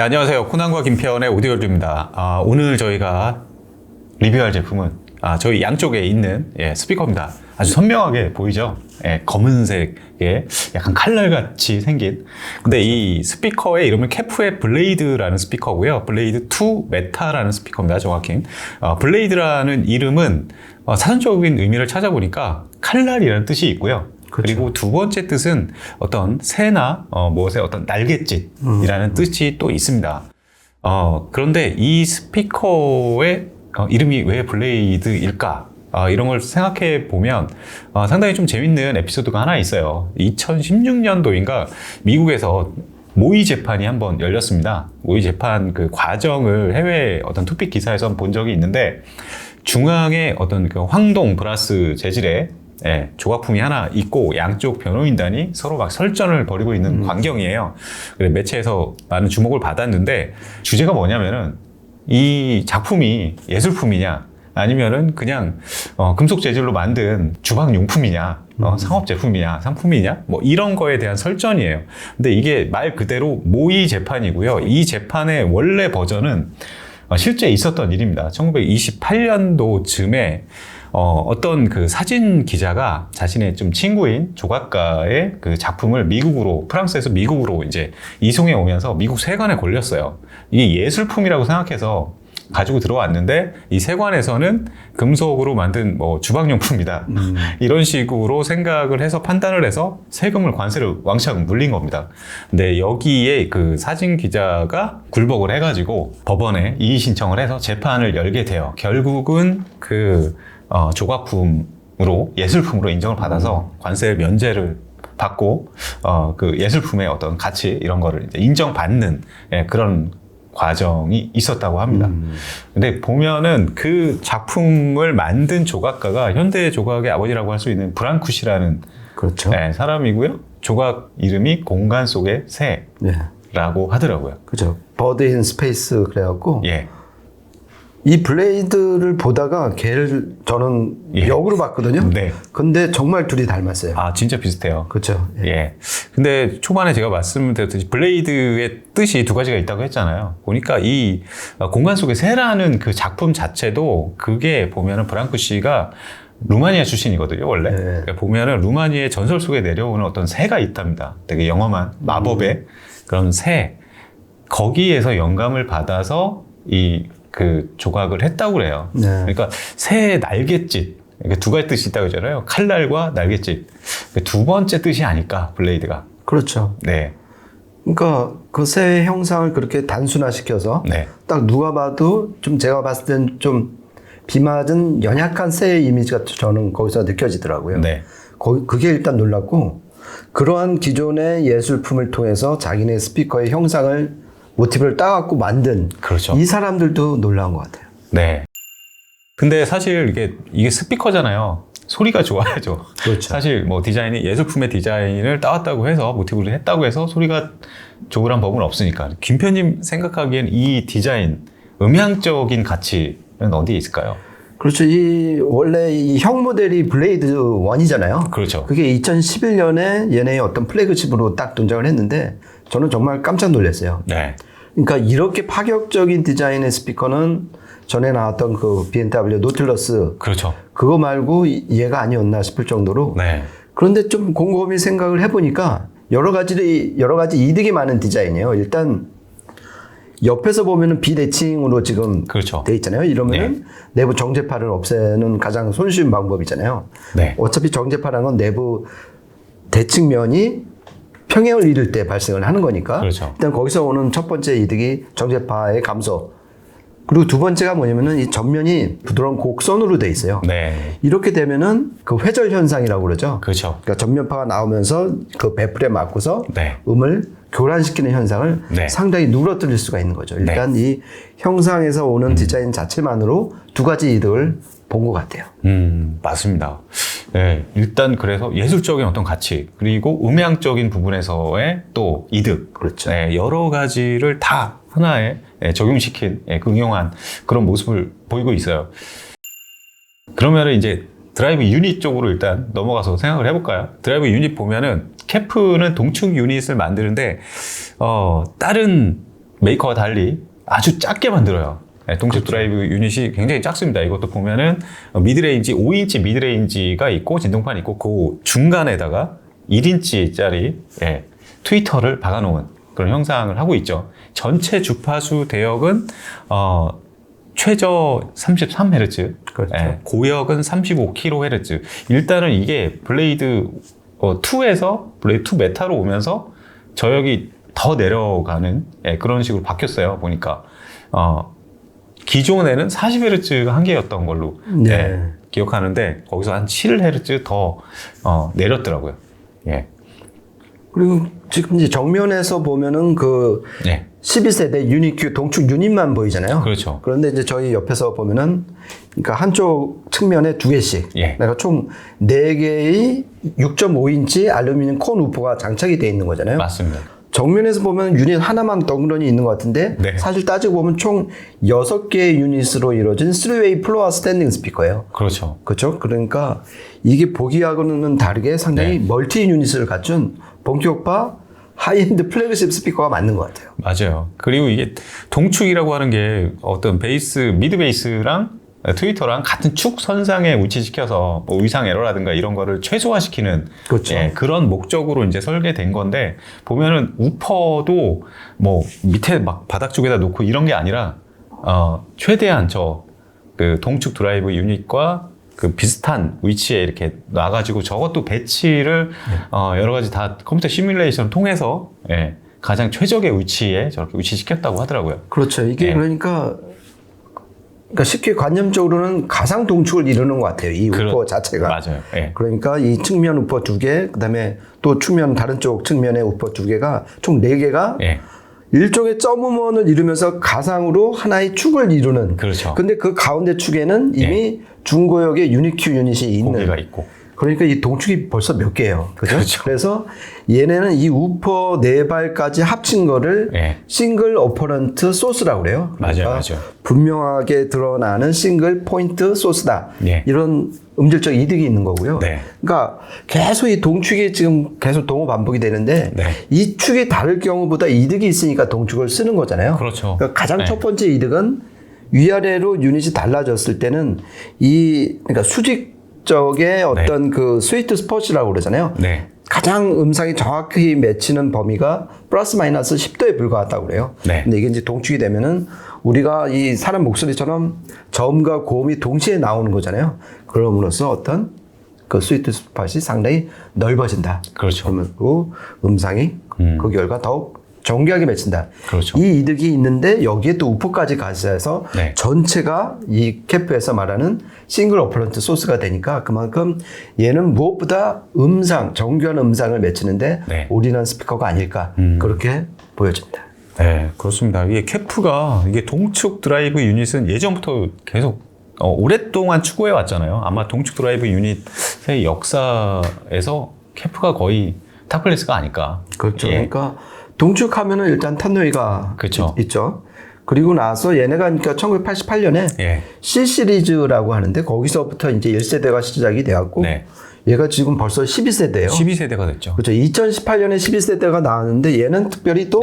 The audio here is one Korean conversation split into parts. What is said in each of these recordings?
네, 안녕하세요. 코난과 김태현의 오디오입니다. 오늘 저희가 리뷰할 제품은 저희 양쪽에 있는 스피커입니다. 아주 선명하게 보이죠? 검은색의 약간 칼날같이 생긴. 근데 이 스피커의 이름은 캐프의 블레이드라는 스피커고요. 블레이드 2 메타라는 스피커입니다. 정확히. 블레이드라는 이름은 사전적인 의미를 찾아보니까 칼날이라는 뜻이 있고요. 그렇죠. 그리고 두 번째 뜻은 어떤 새나 무엇의 어떤 날갯짓이라는 뜻이 또 있습니다. 그런데 이 스피커의 이름이 왜 블레이드일까? 이런 걸 생각해 보면 상당히 좀 재밌는 에피소드가 하나 있어요. 2016년도인가 미국에서 모의 재판이 한번 열렸습니다. 모의 재판 그 과정을 해외 어떤 토픽 기사에서 본 적이 있는데 중앙에 어떤 그 황동 브라스 재질의 조각품이 하나 있고 양쪽 변호인단이 서로 막 설전을 벌이고 있는 광경이에요. 그래서 매체에서 많은 주목을 받았는데 주제가 뭐냐면은 이 작품이 예술품이냐 아니면은 그냥 금속 재질로 만든 주방용품이냐 상업 제품이냐 상품이냐 뭐 이런 거에 대한 설전이에요. 근데 이게 말 그대로 모의 재판이고요. 이 재판의 원래 버전은 실제 있었던 일입니다. 1928년도쯤에 어떤 그 사진 기자가 자신의 좀 친구인 조각가의 그 작품을 프랑스에서 미국으로 이제 이송해 오면서 미국 세관에 걸렸어요. 이게 예술품이라고 생각해서 가지고 들어왔는데 이 세관에서는 금속으로 만든 주방용품이다. 이런 식으로 생각을 해서 판단을 해서 세금을 관세를 왕창 물린 겁니다. 근데 여기에 그 사진 기자가 굴복을 해가지고 법원에 이의 신청을 해서 재판을 열게 돼요. 결국은 그 조각품으로 예술품으로 인정을 받아서 관세 면제를 받고 그 예술품의 어떤 가치 이런 거를 이제 인정받는 그런 과정이 있었다고 합니다. 근데 보면은 그 작품을 만든 조각가가 현대 조각의 아버지라고 할 수 있는 브랑쿠시라는 그렇죠. 사람이고요. 조각 이름이 공간 속의 새라고 하더라고요. 그죠. 버드 인 스페이스 그래갖고 예. 이 블레이드를 보다가 걔를 저는 역으로 봤거든요. 네. 근데 정말 둘이 닮았어요. 진짜 비슷해요. 그렇죠. 예. 근데 초반에 제가 말씀드렸듯이 블레이드의 뜻이 두 가지가 있다고 했잖아요. 보니까 이 공간 속의 새라는 그 작품 자체도 그게 보면은 브랑쿠시가 루마니아 출신이거든요, 원래. 네. 그러니까 보면은 루마니아의 전설 속에 내려오는 어떤 새가 있답니다. 되게 영험한 마법의 그런 새. 거기에서 영감을 받아서 그 조각을 했다고 그래요. 네. 그러니까 새의 날갯짓. 두 가지 뜻이 있다고 하잖아요. 칼날과 날갯짓. 두 번째 뜻이 아닐까, 블레이드가. 그렇죠. 네. 그러니까 그 새 형상을 그렇게 단순화시켜서 네. 딱 누가 봐도 좀 제가 봤을 땐 좀 비맞은 연약한 새의 이미지가 저는 거기서 느껴지더라고요. 네. 그게 일단 놀랐고 그러한 기존의 예술품을 통해서 자기네 스피커의 형상을 모티브를 따갖고 만든 그렇죠. 이 사람들도 놀라운 것 같아요. 네. 근데 사실 이게 스피커잖아요. 소리가 좋아야죠. 그렇죠. 사실 디자인이 예술품의 디자인을 따왔다고 해서 모티브를 했다고 해서 소리가 좋으란 법은 없으니까. 김편님 생각하기엔 이 디자인 음향적인 가치는 어디에 있을까요? 그렇죠. 원래 이 형 모델이 블레이드 1이잖아요. 그렇죠. 그게 2011년에 얘네의 어떤 플래그십으로 딱 등장을 했는데 저는 정말 깜짝 놀랐어요. 네. 그러니까 이렇게 파격적인 디자인의 스피커는 전에 나왔던 그 BMW 노틸러스 그렇죠. 그거 말고 얘가 아니었나 싶을 정도로. 네. 그런데 좀 곰곰이 생각을 해보니까 여러 가지 이득이 많은 디자인이에요. 일단 옆에서 보면은 비대칭으로 지금 그렇죠. 돼 있잖아요. 이러면은 내부 정제파를 없애는 가장 손쉬운 방법이잖아요. 네. 어차피 정제파라는 건 내부 대칭면이 평행을 이룰 때 발생을 하는 거니까. 그렇죠. 일단 거기서 오는 첫 번째 이득이 정제파의 감소. 그리고 두 번째가 뭐냐면은 이 전면이 부드러운 곡선으로 돼 있어요. 네. 이렇게 되면은 그 회절 현상이라고 그러죠. 그렇죠. 그러니까 전면파가 나오면서 그 배풀에 맞고서 네. 음을 교란시키는 현상을 네. 상당히 누그러뜨릴 수가 있는 거죠. 일단 이 형상에서 오는 디자인 자체만으로 두 가지 이득을 본 것 같아요. 맞습니다. 네, 일단 그래서 예술적인 어떤 가치 그리고 음향적인 부분에서의 또 이득, 그렇죠. 네, 여러 가지를 다 하나에 적용시킨 응용한 그런 모습을 보이고 있어요. 그러면은 이제 드라이브 유닛 쪽으로 일단 넘어가서 생각을 해볼까요? 드라이브 유닛 보면은 캐프는 동축 유닛을 만드는데 다른 메이커와 달리 아주 작게 만들어요. 네, 동축 드라이브 유닛이 굉장히 작습니다. 이것도 보면은 미드레인지 5인치 미드레인지가 있고 진동판이 있고 그 중간에다가 1인치짜리 트위터를 박아놓은 그런 형상을 하고 있죠. 전체 주파수 대역은 최저 33Hz, 그렇죠. 고역은 35kHz. 일단은 이게 블레이드 2에서 블레이드 2 메타로 오면서 저역이 더 내려가는 그런 식으로 바뀌었어요. 보니까 기존에는 40Hz가 한계였던 걸로 기억하는데 거기서 한 7Hz 더 내렸더라고요. 예. 그리고 지금 이제 정면에서 보면은 그 12세대 유니큐 동축 유닛만 보이잖아요. 그렇죠. 그런데 이제 저희 옆에서 보면은 그러니까 한쪽 측면에 두 개씩 내가 총 4개의 6.5인치 알루미늄 콘 우퍼가 장착이 되어 있는 거잖아요. 맞습니다. 정면에서 보면 유닛 하나만 덩그러니 있는 것 같은데 사실 따지고 보면 총 6개의 유닛으로 이루어진 3웨이 플로어 스탠딩 스피커예요. 그렇죠. 그렇죠. 그러니까 이게 보기하고는 다르게 상당히 멀티 유닛을 갖춘 본격파 하이엔드 플래그십 스피커가 맞는 것 같아요. 맞아요. 그리고 이게 동축이라고 하는 게 어떤 베이스, 미드 베이스랑 트위터랑 같은 축 선상에 위치시켜서 뭐 위상 에러라든가 이런 거를 최소화시키는 그렇죠. 그런 목적으로 이제 설계된 건데 보면은 우퍼도 뭐 밑에 막 바닥 쪽에다 놓고 이런 게 아니라 최대한 그 동축 드라이브 유닛과 그 비슷한 위치에 이렇게 놔가지고 저것도 배치를 여러 가지 다 컴퓨터 시뮬레이션 통해서 가장 최적의 위치에 저렇게 위치시켰다고 하더라고요. 그렇죠. 이게 그러니까 쉽게 관념적으로는 가상 동축을 이루는 것 같아요. 이 우퍼 자체가. 맞아요. 그러니까 이 측면 우퍼 2개, 그다음에 또 측면 다른 쪽 측면의 우퍼 2개가 총 4개가 일종의 점음원을 이루면서 가상으로 하나의 축을 이루는. 그렇죠. 근데 그 가운데 축에는 이미 중고역의 유니큐 유닛이 있는. 고개가 있고. 그러니까 이 동축이 벌써 몇 개예요. 그죠? 그렇죠. 그래서 얘네는 이 우퍼 4발까지 합친 거를 싱글 어퍼런트 소스라고 그래요. 그러니까 맞아요. 분명하게 드러나는 싱글 포인트 소스다. 이런 음질적 이득이 있는 거고요. 그러니까 계속 이 동축이 지금 계속 동호 반복이 되는데 이 축이 다를 경우보다 이득이 있으니까 동축을 쓰는 거잖아요. 그렇죠. 그러니까 가장 첫 번째 이득은 위아래로 유닛이 달라졌을 때는 그러니까 수직적의 어떤 그 스위트 스포츠라고 그러잖아요. 가장 음상이 정확히 맺히는 범위가 플러스 마이너스 10도에 불과하다고 그래요. 근데 이게 이제 동축이 되면은 우리가 이 사람 목소리처럼 저음과 고음이 동시에 나오는 거잖아요. 그럼으로써 어떤 그 스위트 스팟이 상당히 넓어진다. 그렇죠. 그리고 음상이 그 결과 더욱 정교하게 맺힌다. 그렇죠. 이 이득이 있는데 여기에 또 우퍼까지 가세해서 전체가 이 캠프에서 말하는 싱글 어퍼런트 소스가 되니까 그만큼 얘는 무엇보다 정교한 음상을 맺히는데 올인한 스피커가 아닐까 그렇게 보여집니다. 네, 그렇습니다. 이게 캠프가 이게 동축 드라이브 유닛은 예전부터 계속 오랫동안 추구해 왔잖아요. 아마 동축 드라이브 유닛의 역사에서 캠프가 거의 탑클래스가 아닐까. 그렇죠. 그러니까 동축하면은 일단 탄노이가 있죠. 그리고 나서 얘네가 그러니까 1988년에 C 시리즈라고 하는데 거기서부터 이제 1세대가 시작이 되었고 얘가 지금 벌써 12세대예요. 12세대가 됐죠. 그렇죠. 2018년에 12세대가 나왔는데 얘는 특별히 또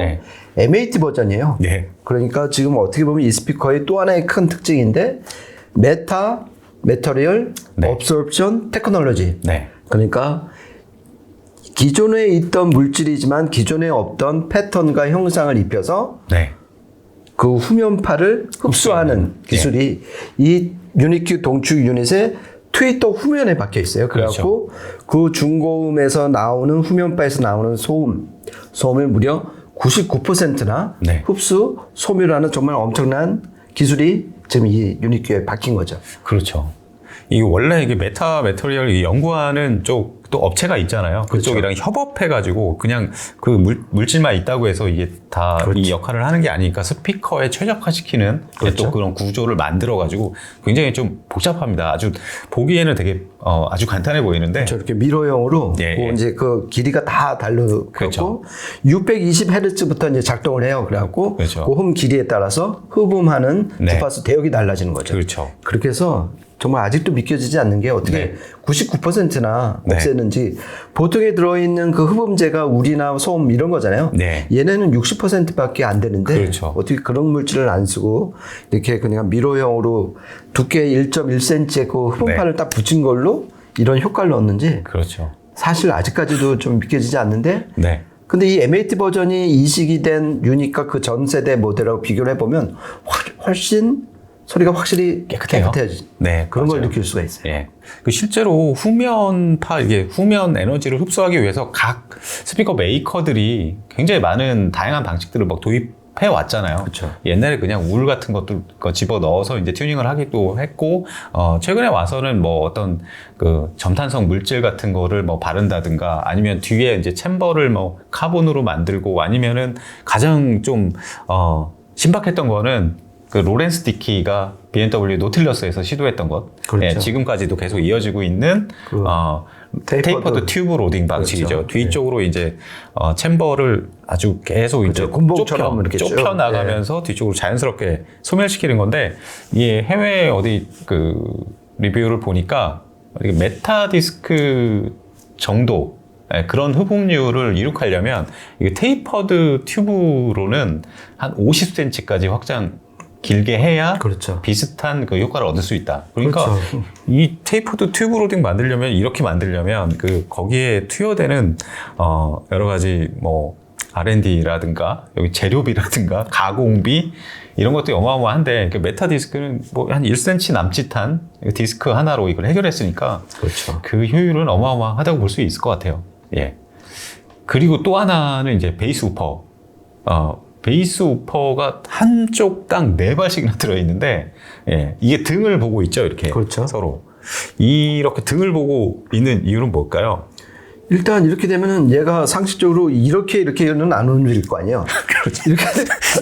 MAT 버전이에요. 그러니까 지금 어떻게 보면 이 스피커의 또 하나의 큰 특징인데 메터리얼 업소rb션 테크놀로지. 그러니까 기존에 있던 물질이지만 기존에 없던 패턴과 형상을 입혀서 그 후면파를 흡수하는 기술이 이 유니큐 동축 유닛의 트위터 후면에 박혀 있어요. 그래갖고 그 중고음에서 나오는 후면파에서 나오는 소음을 무려 99%나 흡수, 소멸하는 정말 엄청난 기술이 지금 이 유니큐에 박힌 거죠. 그렇죠. 이게 원래 이게 메터리얼 연구하는 쪽 또 업체가 있잖아요. 그쪽이랑 협업해가지고 그냥 그 물질만 있다고 해서 이게 다 이 역할을 하는 게 아니니까 스피커에 최적화시키는 또 그런 구조를 만들어가지고 굉장히 좀 복잡합니다. 아주 보기에는 되게 아주 간단해 보이는데 저렇게 미러형으로 이제 그 길이가 다 달렸고 620Hz부터 이제 작동을 해요. 그래갖고 그 흠 길이에 따라서 흡음하는 주파수 대역이 달라지는 거죠. 그렇게 해서 정말 아직도 믿겨지지 않는 게 어떻게 네. 99%나 네. 없애는지. 보통에 들어있는 그 흡음재가 우리나 소음 이런 거잖아요. 네. 얘네는 60%밖에 안 되는데 그렇죠. 어떻게 그런 물질을 안 쓰고 이렇게 그냥 미로형으로 두께 1.1cm의 그 흡음판을 딱 붙인 걸로 이런 효과를 얻는지 그렇죠. 사실 아직까지도 좀 믿겨지지 않는데 네. 근데 이 M8 버전이 이식이 된 유닛과 그 전 세대 모델하고 비교를 해보면 훨씬 소리가 확실히 깨끗해요. 깨끗해지. 네, 그런 걸 맞아요. 느낄 수가 있어요. 예. 그 실제로 후면파, 이게 후면 에너지를 흡수하기 위해서 각 스피커 메이커들이 굉장히 많은 다양한 방식들을 막 도입해 왔잖아요. 그쵸. 옛날에 그냥 울 같은 것도 집어 넣어서 이제 튜닝을 하기도 했고, 최근에 와서는 뭐 어떤 그 점탄성 물질 같은 거를 뭐 바른다든가 아니면 뒤에 이제 챔버를 뭐 카본으로 만들고 아니면은 가장 좀, 신박했던 거는 그 로렌스 디키가 BMW 노틸러스에서 시도했던 것. 그렇죠. 예, 지금까지도 계속 이어지고 있는 그 테이퍼드 튜브 로딩 방식이죠. 그렇죠. 뒤쪽으로 이제 챔버를 아주 계속 이제 그렇죠. 군복처럼 이렇게 쭉. 좁혀 나가면서 뒤쪽으로 자연스럽게 소멸시키는 건데 이게 해외 어디 그 리뷰를 보니까 이게 메타 디스크 정도 그런 흡음률을 이룩하려면 이게 테이퍼드 튜브로는 한 50cm까지 확장 길게 해야 그렇죠. 비슷한 그 효과를 얻을 수 있다. 그러니까 그렇죠. 이 테이퍼드 튜브 로딩 만들려면 이렇게 만들려면 그 거기에 투여되는 여러 가지 뭐 R&D라든가 여기 재료비라든가 가공비 이런 것들이 어마어마한데 그 메타 디스크는 뭐 한 1cm 남짓한 디스크 하나로 이걸 해결했으니까 그렇죠. 그 효율은 어마어마하다고 볼 수 있을 것 같아요. 예. 그리고 또 하나는 이제 베이스 우퍼. 베이스 우퍼가 한쪽당 4발씩이나 들어있는데, 예, 이게 등을 보고 있죠, 이렇게. 그렇죠. 서로. 이렇게 등을 보고 있는 이유는 뭘까요? 일단 이렇게 되면은 얘가 상식적으로 이렇게는 안 움직일 거 아니에요. 그렇죠. 이렇게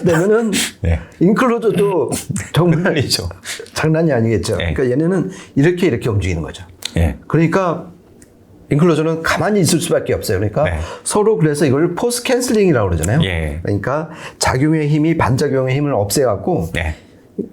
되면은 네. 인클로저도 정말 헷갈리죠. 장난이 아니겠죠. 네. 그러니까 얘네는 이렇게 움직이는 거죠. 예. 그러니까 인클로저는 가만히 있을 수밖에 없어요. 그러니까 네. 서로 그래서 이걸 포스 캔슬링이라고 그러잖아요. 예. 그러니까 작용의 힘이 반작용의 힘을 없애갖고 네.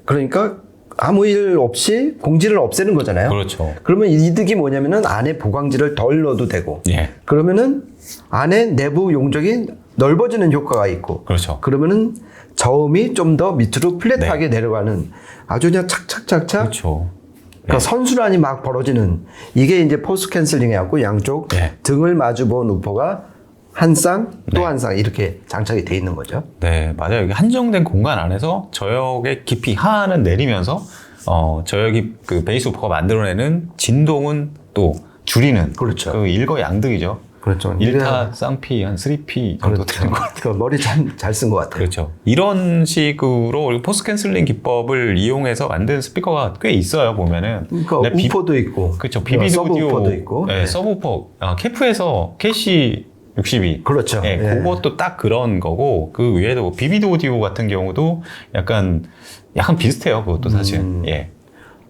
그러니까 아무 일 없이 공지를 없애는 거잖아요. 그렇죠. 그러면 이득이 뭐냐면은 안에 보강지를 덜 넣어도 되고 예. 그러면은 안에 내부 용적이 넓어지는 효과가 있고 그렇죠. 그러면은 저음이 좀 더 밑으로 플랫하게 내려가는 아주 그냥 착착착착 그렇죠. 그러니까 선순환이 막 벌어지는 이게 이제 포스 캔슬링이하고 양쪽 네. 등을 마주 본 우퍼가 한 쌍 또 한 쌍 이렇게 장착이 돼 있는 거죠. 네, 맞아요. 이게 한정된 공간 안에서 저역의 깊이 하는 내리면서 저역이 그 베이스 우퍼가 만들어내는 진동은 또 줄이는 그렇죠. 그 일거양득이죠. 그렇죠. 1타 쌍피 한 3P 정도 되는 것 같아요. 그 머리 잘 쓴 것 같아요. 그렇죠. 이런 식으로 포스 캔슬링 기법을 이용해서 만든 스피커가 꽤 있어요, 보면은. 그러니까 네, 우퍼도 있고 그렇죠. 비비드 서브 오디오. 우퍼도 있고 네, 서브 우퍼. 캐프에서 KC62. 그렇죠. 예, 예. 그것도 딱 그런 거고, 그 외에도 비비드 오디오 같은 경우도 약간 비슷해요, 그것도 사실. 예.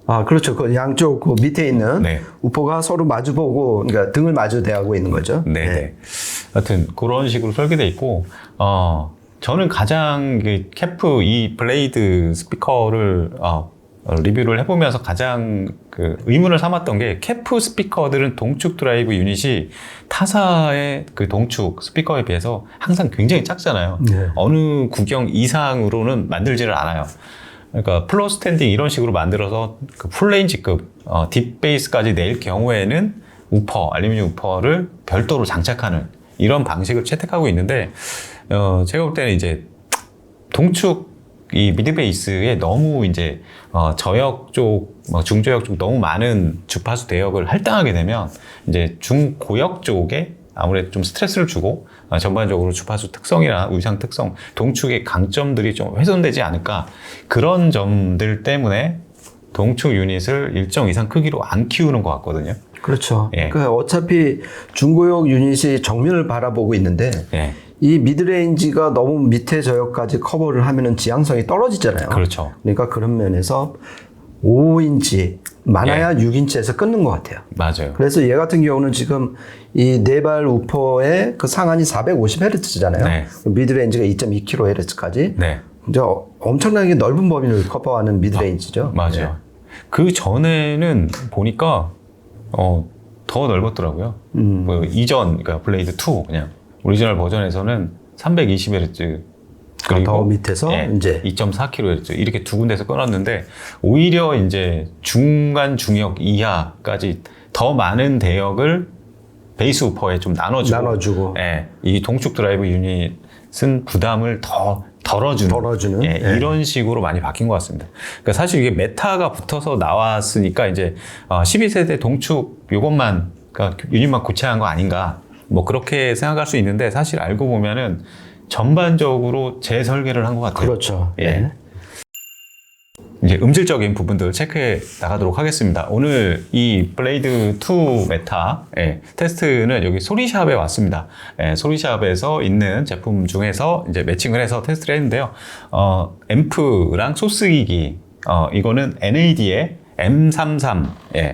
아, 그렇죠. 그 양쪽 그 밑에 있는 네. 우퍼가 서로 마주보고, 그러니까 등을 마주 대하고 있는 거죠. 네. 네. 하여튼 그런 식으로 설계돼 있고, 저는 가장 그 캐프 이 블레이드 스피커를 리뷰를 해보면서 가장 그 의문을 삼았던 게 캐프 스피커들은 동축 드라이브 유닛이 타사의 그 동축 스피커에 비해서 항상 굉장히 작잖아요. 네. 어느 구경 이상으로는 만들지를 않아요. 그러니까 플로어 스탠딩 이런 식으로 만들어서 그 풀레인지급 딥베이스까지 낼 경우에는 우퍼, 알루미늄 우퍼를 별도로 장착하는 이런 방식을 채택하고 있는데 제가 볼 때는 이제 동축 이 미드베이스에 너무 이제 저역 쪽, 중저역 쪽 너무 많은 주파수 대역을 할당하게 되면 이제 중고역 쪽에 아무래도 좀 스트레스를 주고 전반적으로 주파수 특성이나 위상 특성, 동축의 강점들이 좀 훼손되지 않을까 그런 점들 때문에 동축 유닛을 일정 이상 크기로 안 키우는 것 같거든요. 그렇죠. 예. 그러니까 어차피 중고역 유닛이 정면을 바라보고 있는데 예. 이 미드레인지가 너무 밑에 저역까지 커버를 하면은 지향성이 떨어지잖아요. 그렇죠. 그러니까 그런 면에서 5인치, 많아야 6인치에서 끊는 것 같아요. 맞아요. 그래서 얘 같은 경우는 지금 이 4발 우퍼의 그 상한이 450Hz잖아요. 네. 미드레인지가 2.2kHz까지. 네. 이제 엄청나게 넓은 범위를 커버하는 미드레인지죠. 맞아요. 그 전에는 보니까 더 넓었더라고요. 뭐 이전 그러니까 블레이드 2 그냥 오리지널 버전에서는 320Hz 그리고 더 밑에서 이제 2.4kHz 이렇게 두 군데서 끊었는데 오히려 이제 중간 중역 이하까지 더 많은 대역을 베이스 우퍼에 좀 나눠주고 예, 이 동축 드라이브 유닛은 부담을 더 덜어주는 예, 이런 식으로 많이 바뀐 것 같습니다. 그러니까 사실 이게 메타가 붙어서 나왔으니까 이제 12세대 동축 요것만 그러니까 유닛만 교체한 거 아닌가 뭐 그렇게 생각할 수 있는데 사실 알고 보면은 전반적으로 재설계를 한 것 같아요. 그렇죠. 예. 네. 이제 음질적인 부분들 체크해 나가도록 하겠습니다. 오늘 이 블레이드 2 메타 테스트는 여기 소리샵에 왔습니다. 소리샵에서 있는 제품 중에서 이제 매칭을 해서 테스트를 했는데요. 앰프랑 소스기기 이거는 NAD의 M33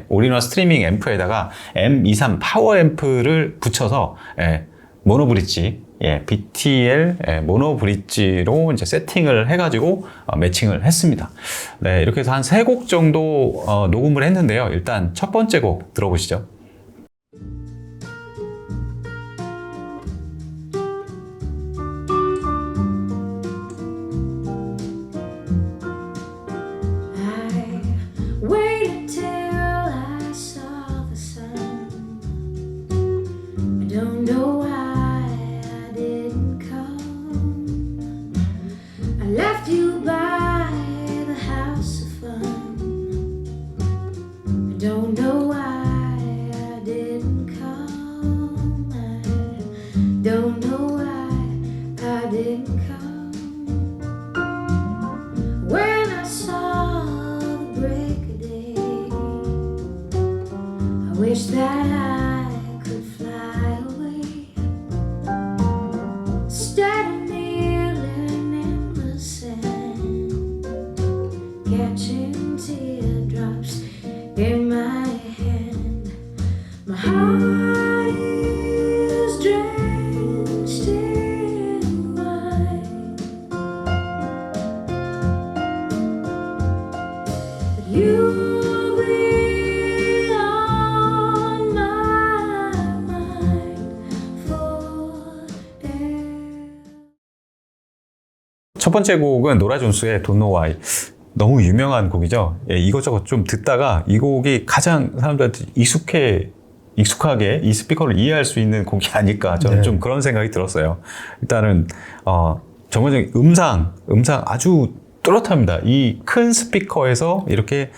올인원 스트리밍 앰프에다가 M23 파워 앰프를 붙여서 모노 브릿지 BTL 모노 브릿지로 이제 세팅을 해가지고 매칭을 했습니다. 네, 이렇게 해서 한 3곡 정도 녹음을 했는데요. 일단 첫 번째 곡 들어보시죠. Wish that I could fly away instead of kneeling in the sand, catching teardrops in my hand. My heart is drenched in wine, but you. 첫 번째 곡은 노라 존스의 Don't Know Why. 너무 유명한 곡이죠. 이것저것 좀 듣다가 이 곡이 가장 사람들한테 익숙하게 이 스피커를 이해할 수 있는 곡이 아닐까 저는 좀 그런 생각이 들었어요. 일단은 전반적인 음상 아주 뚜렷합니다. 이 큰 스피커에서 이렇게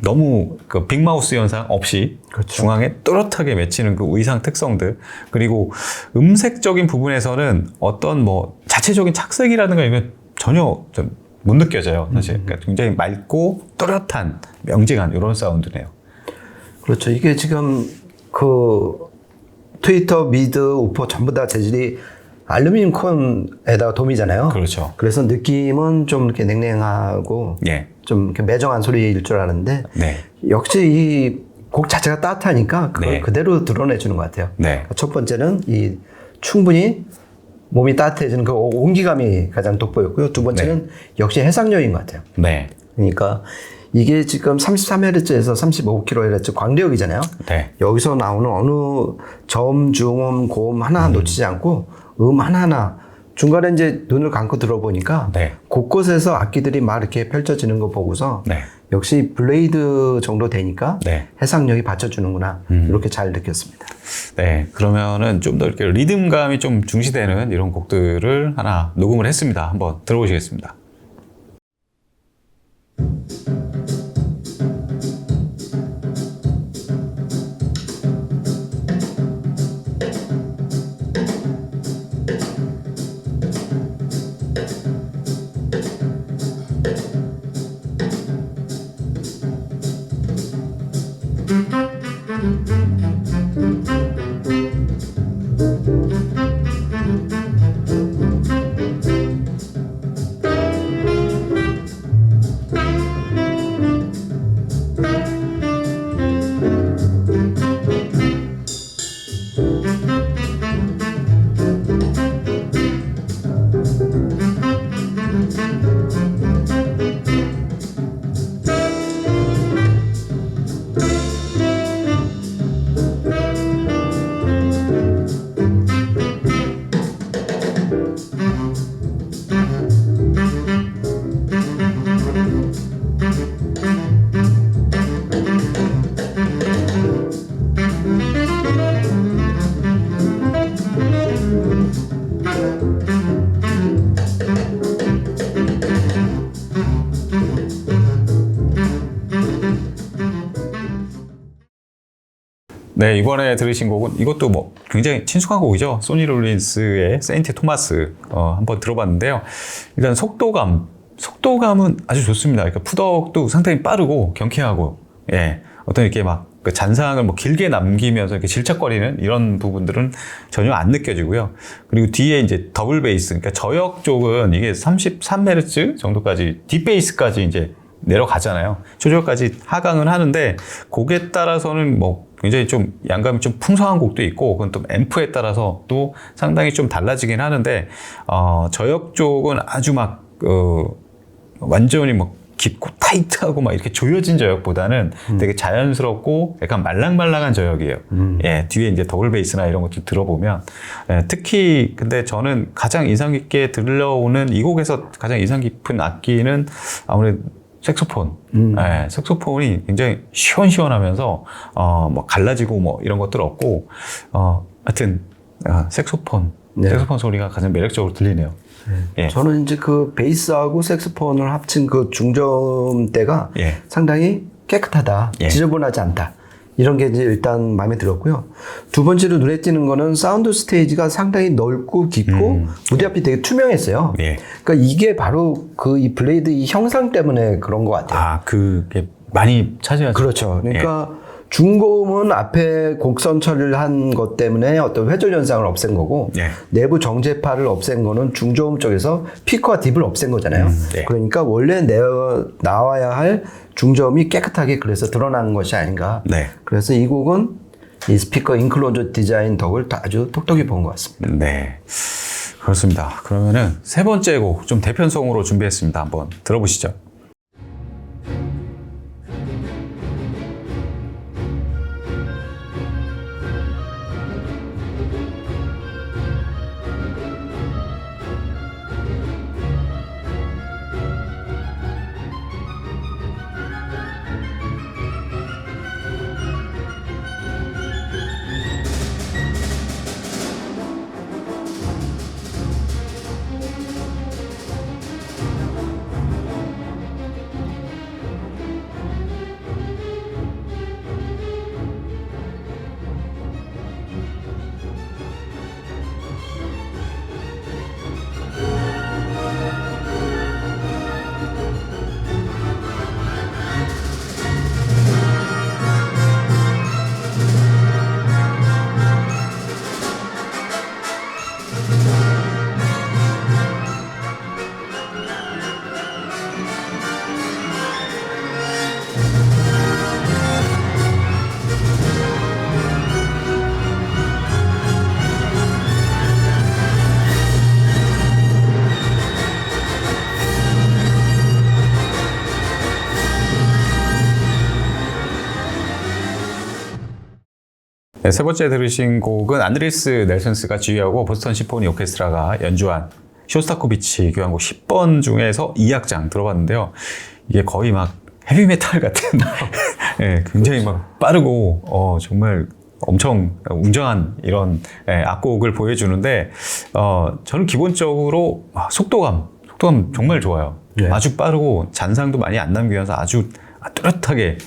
너무 그 빅마우스 현상 없이 그렇죠. 중앙에 또렷하게 맺히는 그 의상 특성들 그리고 음색적인 부분에서는 어떤 뭐 자체적인 착색이라든가 이건 전혀 좀 못 느껴져요 사실. 그러니까 굉장히 맑고 또렷한 명징한 이런 사운드네요. 그렇죠. 이게 지금 그 트위터 미드 우퍼 전부 다 재질이 알루미늄 콘에다가 돔이잖아요. 그렇죠. 그래서 느낌은 좀 이렇게 냉랭하고 좀 이렇게 매정한 소리일 줄 아는데 역시 이 곡 자체가 따뜻하니까 그걸 그대로 드러내주는 것 같아요. 첫 번째는 이 충분히 몸이 따뜻해지는 그 온기감이 가장 돋보였고요. 두 번째는 역시 해상력인 것 같아요. 그러니까 이게 지금 33Hz에서 35kHz 광대역이잖아요. 여기서 나오는 어느 저음, 중음, 고음 하나 놓치지 않고 하나하나 중간에 이제 눈을 감고 들어보니까 곳곳에서 악기들이 막 이렇게 펼쳐지는 거 보고서 역시 블레이드 정도 되니까 해상력이 받쳐주는구나 이렇게 잘 느꼈습니다. 그러면은 좀 더 이렇게 리듬감이 좀 중시되는 이런 곡들을 하나 녹음을 했습니다. 한번 들어보시겠습니다. 네, 이번에 들으신 곡은 이것도 뭐 굉장히 친숙한 곡이죠. 소니 롤린스의 세인트 토마스 한번 들어봤는데요. 일단 속도감은 아주 좋습니다. 그러니까 푸덕도 상당히 빠르고 경쾌하고, 예, 어떤 이렇게 막 그 잔상을 뭐 길게 남기면서 이렇게 질척거리는 이런 부분들은 전혀 안 느껴지고요. 그리고 뒤에 이제 더블 베이스, 그러니까 저역 쪽은 이게 33Hz 정도까지 딥베이스까지 이제 내려가잖아요. 초저까지 하강을 하는데 곡에 따라서는 뭐 굉장히 좀 양감이 좀 풍성한 곡도 있고, 그건 또 앰프에 따라서 또 상당히 좀 달라지긴 하는데, 저역 쪽은 아주 막 완전히 뭐 깊고 타이트하고 막 이렇게 조여진 저역보다는 되게 자연스럽고 약간 말랑말랑한 저역이에요. 예, 뒤에 이제 더블 베이스나 이런 것도 들어보면, 예, 특히 근데 저는 가장 인상 깊게 들려오는 이 곡에서 가장 인상 깊은 악기는 아무래도 색소폰. 예, 색소폰이 굉장히 시원시원하면서 뭐 갈라지고 뭐 이런 것들 없고, 하여튼 색소폰 소리가 가장 매력적으로 들리네요. 예. 저는 이제 그 베이스하고 색소폰을 합친 그 중저음대가 예. 상당히 깨끗하다, 예. 지저분하지 않다. 이런 게 이제 일단 마음에 들었고요. 두 번째로 눈에 띄는 거는 사운드 스테이지가 상당히 넓고 깊고 무대 앞이 되게 투명했어요. 예. 그러니까 이게 바로 그 이 블레이드 이 형상 때문에 그런 것 같아요. 그게 많이 차지하죠. 그렇죠. 그러니까 중고음은 앞에 곡선 처리를 한 것 때문에 어떤 회절 현상을 없앤 거고, 예. 내부 정제파를 없앤 거는 중저음 쪽에서 피크와 딥을 없앤 거잖아요. 네. 그러니까 원래 나와야 할 중저음이 깨끗하게 그래서 드러나는 것이 아닌가. 네. 그래서 이 곡은 이 스피커 인클로저 디자인 덕을 아주 톡톡히 본 것 같습니다. 네. 그렇습니다. 그러면은 세 번째 곡 좀 대편성으로 준비했습니다. 한번 들어보시죠. 네, 세 번째 들으신 곡은 안드레스 넬슨스가 지휘하고 보스턴 심포니 오케스트라가 연주한 쇼스타코비치 교향곡 10번 중에서 2악장 들어봤는데요. 이게 거의 막 헤비메탈 같은 네, 굉장히 막 빠르고 정말 엄청 웅장한 이런 악곡을 보여주는데, 저는 기본적으로 속도감 정말 좋아요. 네. 아주 빠르고 잔상도 많이 안 남기면서 아주 뚜렷하게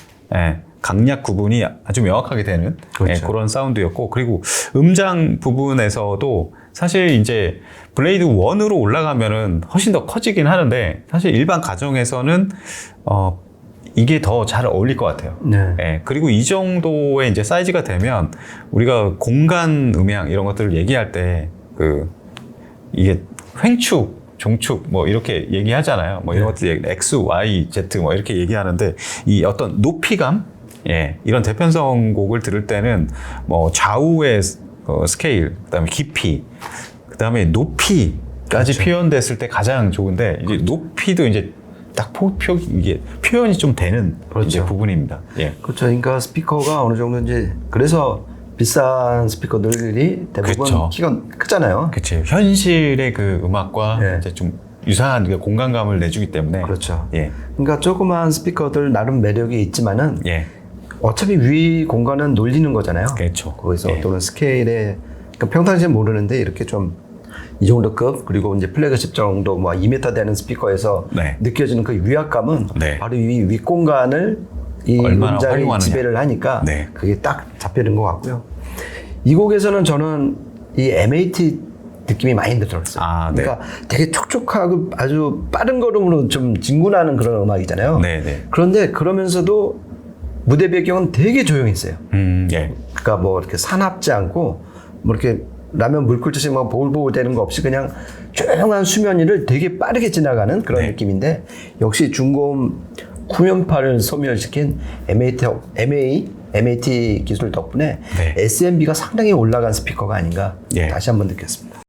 강약 구분이 아주 명확하게 되는 그렇죠. 그런 사운드였고, 그리고 음장 부분에서도 사실 이제 블레이드 1으로 올라가면은 훨씬 더 커지긴 하는데, 사실 일반 가정에서는 이게 더 잘 어울릴 것 같아요. 네. 그리고 이 정도의 이제 사이즈가 되면 우리가 공간 음향 이런 것들을 얘기할 때 이게 횡축, 종축 뭐 이렇게 얘기하잖아요. 뭐 이런 것들 X, Y, Z 뭐 이렇게 얘기하는데, 이 어떤 높이감, 이런 대편성 곡을 들을 때는 뭐 좌우의 스케일, 그다음에 깊이, 그다음에 높이까지 그렇죠. 표현됐을 때 가장 좋은데, 이제 높이도 이제 딱 이게 표현이 좀 되는 그렇죠. 이제 부분입니다. 예. 그렇죠. 그러니까 스피커가 어느 정도 이제 그래서 비싼 스피커들이 대부분 그렇죠. 키가 크잖아요. 그치. 현실의 그 음악과 예. 이제 좀 유사한 그 공간감을 내주기 때문에. 그렇죠. 예. 그러니까 조그만 스피커들 나름 매력이 있지만은 예. 어차피 위 공간은 놀리는 거잖아요. 그렇죠. 거기서 예. 어떤 스케일에 그러니까 평상시에 모르는데 이렇게 좀 이 정도 급, 그리고 이제 플래그십 정도 뭐 2m 되는 스피커에서 네. 느껴지는 그 위압감은 네. 바로 이 윗공간을 이 얼마나 음장이 활용하느냐. 지배를 하니까 네. 그게 딱 잡혀든 것 같고요. 이 곡에서는 저는 이 MAT 느낌이 많이 들었어요. 아, 네. 그러니까 되게 촉촉하고 아주 빠른 걸음으로 좀 진군하는 그런 음악이잖아요. 네, 네. 그런데 그러면서도 무대 배경은 되게 조용했어요. 예. 그러니까 뭐 이렇게 사납지 않고 뭐 이렇게 라면 물 끓듯이 막 보글보글 되는 거 없이 그냥 조용한 수면 위를 되게 빠르게 지나가는 그런 네. 느낌인데 역시 중고음 구면파를 소멸시킨 MAT 기술 덕분에 네. SMB가 상당히 올라간 스피커가 아닌가 예. 다시 한번 느꼈습니다.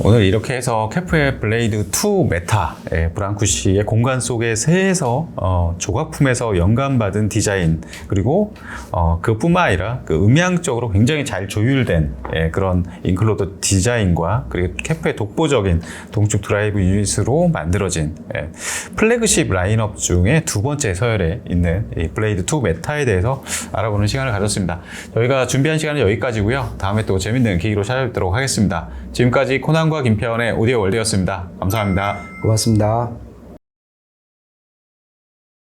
오늘 이렇게 해서 캐프의 블레이드 2 메타, 브랑쿠 씨의 공간 속의 새에서 조각품에서 영감받은 디자인, 그리고 그뿐만 아니라 그 음향적으로 굉장히 잘 조율된 그런 인클로드 디자인과 그리고 캐프의 독보적인 동축 드라이브 유닛으로 만들어진 플래그십 라인업 중에 두 번째 서열에 있는 이 블레이드 2 메타에 대해서 알아보는 시간을 가졌습니다. 저희가 준비한 시간은 여기까지고요. 다음에 또 재밌는 계기로 찾아뵙도록 하겠습니다. 지금까지 코난과 김태원의 오디오 월드였습니다. 감사합니다. 고맙습니다.